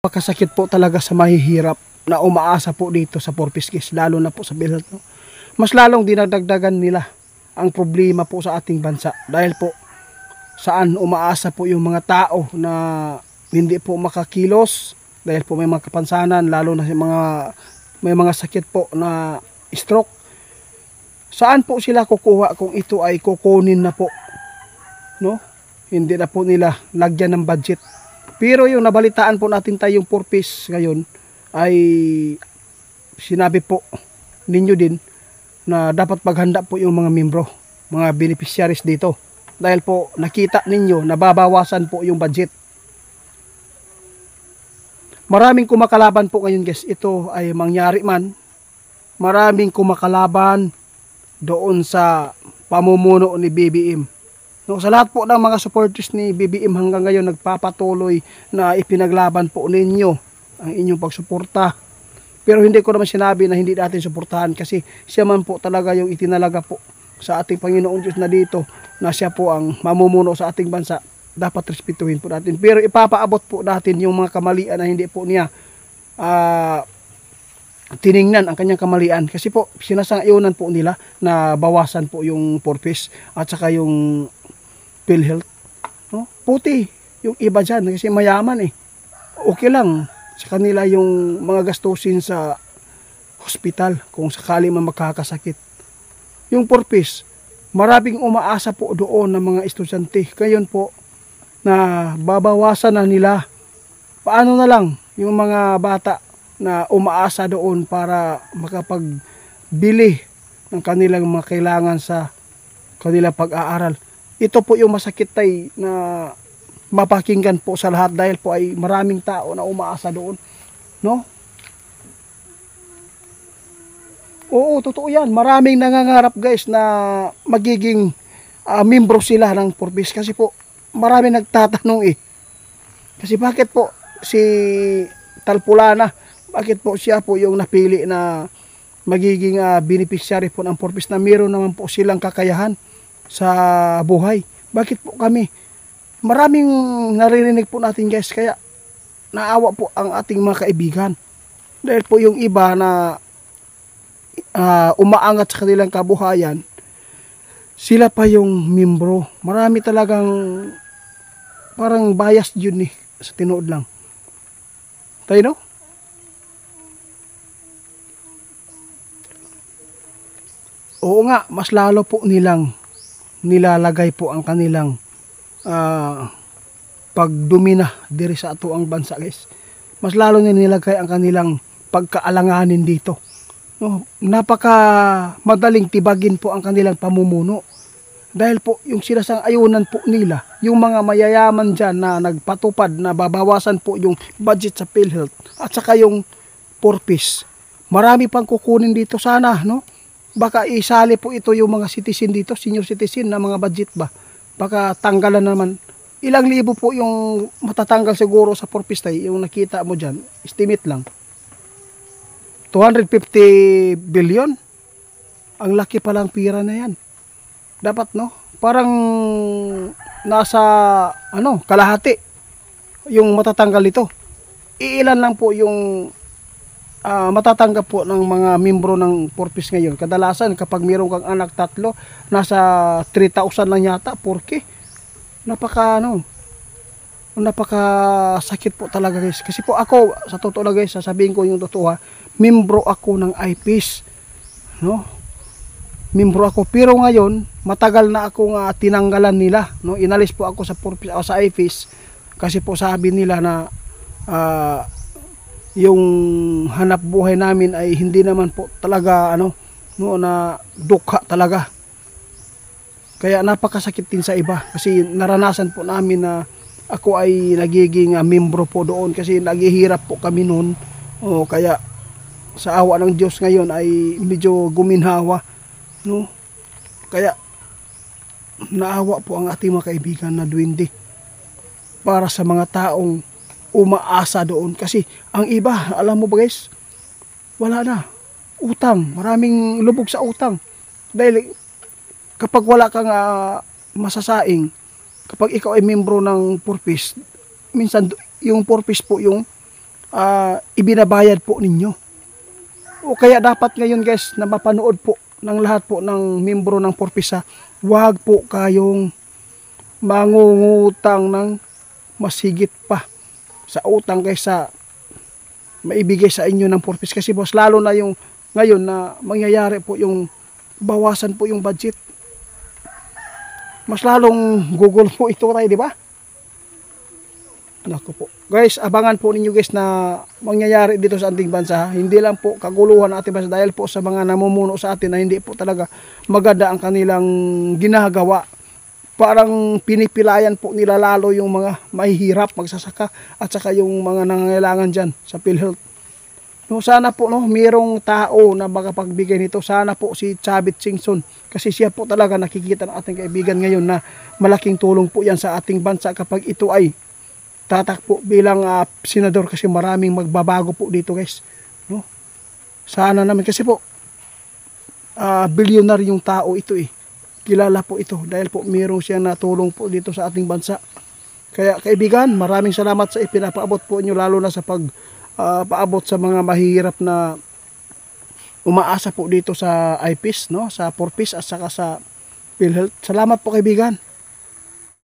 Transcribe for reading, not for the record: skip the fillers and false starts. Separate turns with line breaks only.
Napakasakit po talaga sa mahihirap na umaasa po dito sa Porpiskis, lalo na po sa PhilHealth. No? Mas lalong dinadagdagan nila ang problema po sa ating bansa dahil po saan umaasa po yung mga tao na hindi po makakilos dahil po may mga kapansanan, lalo na may mga sakit po na stroke. Saan po sila kukuha kung ito ay kukunin na po, no? Hindi na po nila lagyan ng budget. Pero yung nabalitaan po natin tayong Porpis ngayon ay sinabi po ninyo din na dapat maghanda po yung mga membro, mga beneficiaries dito. Dahil po nakita ninyo nababawasan po yung budget. Maraming kumakalaban po ngayon guys. Ito ay mangyari man. Maraming kumakalaban doon sa pamumuno ni BBM. No, sa lahat po ng mga supporters ni BBM hanggang ngayon nagpapatuloy na ipinaglaban po ninyo ang inyong pagsuporta. Pero hindi ko naman sinabi na hindi natin suportahan kasi siya man po talaga yung itinalaga po sa ating Panginoong Diyos na dito na siya po ang mamumuno sa ating bansa. Dapat respetuhin po natin. Pero ipapaabot po natin yung mga kamalian na hindi po niya tiningnan ang kanyang kamalian. Kasi po sinasang-ayunan po nila na bawasan po yung Porpis at saka yung PhilHealth. No? Puti yung iba dyan kasi mayaman eh. Okay lang sa kanila yung mga gastusin sa hospital kung sakali man magkakasakit. Yung Porpis, maraming umaasa po doon ng mga estudyante. Ngayon po na babawasan na nila. Paano na lang yung mga bata na umaasa doon para makapagbili ng kanilang mga kailangan sa kanilang pag-aaral. Ito po yung masakit tay na mapakinggan po sa lahat dahil po ay maraming tao na umaasa doon. No? Oo, totoo yan. Maraming nangangarap guys na magiging membro sila ng Porpis kasi po maraming nagtatanong eh. Kasi bakit po si Talpulana, bakit po siya po yung napili na magiging beneficiary po ng Porpis na meron naman po silang kakayahan sa buhay. Bakit po kami? Maraming naririnig po natin guys, kaya naawa po ang ating mga kaibigan. Dahil po yung iba na umaangat sa kanilang kabuhayan, sila pa yung membro. Marami talagang parang bias yun eh, sa tinood lang. Tayo no? Oo nga, mas lalo po nilang nilalagay po ang kanilang pagdumina diri sa ato ang bansa guys. Mas lalo nilagay ang kanilang pagkaalanganin dito. No, napaka madaling tibagin po ang kanilang pamumuno. Dahil po yung sinasang-ayunan po nila, yung mga mayayaman dyan na nagpatupad na babawasan po yung budget sa PhilHealth at saka yung Porpis. Marami pang kukunin dito sana, no? Baka isali po ito yung mga citizen dito, senior citizen na mga budget ba. Baka tanggalan naman. Ilang libo po yung matatanggal siguro sa Porpis tayo, yung nakita mo dyan, estimate lang. 250 billion. Ang laki palang pira na yan. Dapat no, parang nasa kalahati yung matatanggal ito. Iilan lang po yung matatanggap po ng mga membro ng Porpis ngayon. Kadalasan kapag mayroon kang anak tatlo, nasa 3,000 lang yata, 4K. Napaka sakit po talaga guys. Kasi po ako, sa totoo lang guys, sasabihin ko yung totoo membro ako ng IPIS. No? Membro ako. Pero ngayon, matagal na akong tinanggalan nila. No? Inalis po ako sa Porpis o sa IPIS. Kasi po sabi nila na yung hanap buhay namin ay hindi naman po talaga na dukha talaga. Kaya napakasakit din sa iba kasi naranasan po namin na ako ay nagiging membro po doon kasi naghihirap po kami noon. Kaya sa awa ng Diyos ngayon ay medyo guminhawa, no? Kaya naawa po ang ating mga kaibigan na duwende para sa mga taong umaasa doon kasi ang iba, alam mo ba guys, wala na, utang, maraming lubog sa utang dahil kapag wala kang masasaing, kapag ikaw ay membro ng Porpis, minsan yung Porpis po yung ibinabayad po ninyo. O kaya dapat ngayon guys na mapanood po ng lahat po ng membro ng Porpisa, huwag po kayong mangungutang ng masigit pa sa utang kaysa maibigay sa inyo ng Porpis. Kasi boss, lalo na yung ngayon na mangyayari po yung bawasan po yung budget. Mas lalong Google po ito tayo, di ba? Naku po. Guys, abangan po ninyo guys na mangyayari dito sa ating bansa. Hindi lang po kaguluhan ng ating bansa dahil po sa mga namumuno sa atin na hindi po talaga maganda ang kanilang ginagawa. Parang pinipilayan po nila lalo yung mga mahihirap magsasaka at saka yung mga nangangailangan dyan sa PhilHealth. No, sana po no, mayroong tao na makapagbigay nito. Sana po si Chavit Singson kasi siya po talaga nakikita ng ating kaibigan ngayon na malaking tulong po yan sa ating bansa kapag ito ay tatakpo bilang senador kasi maraming magbabago po dito guys. No? Sana naman kasi po billionaire yung tao ito eh. Kilala po ito dahil po mayroong siyang natulong po dito sa ating bansa. Kaya kaibigan, maraming salamat sa ipinapaabot po inyo lalo na sa paabot sa mga mahirap na umaasa po dito sa IPIS, no? Sa Porpis at saka sa PhilHealth. Salamat po kaibigan.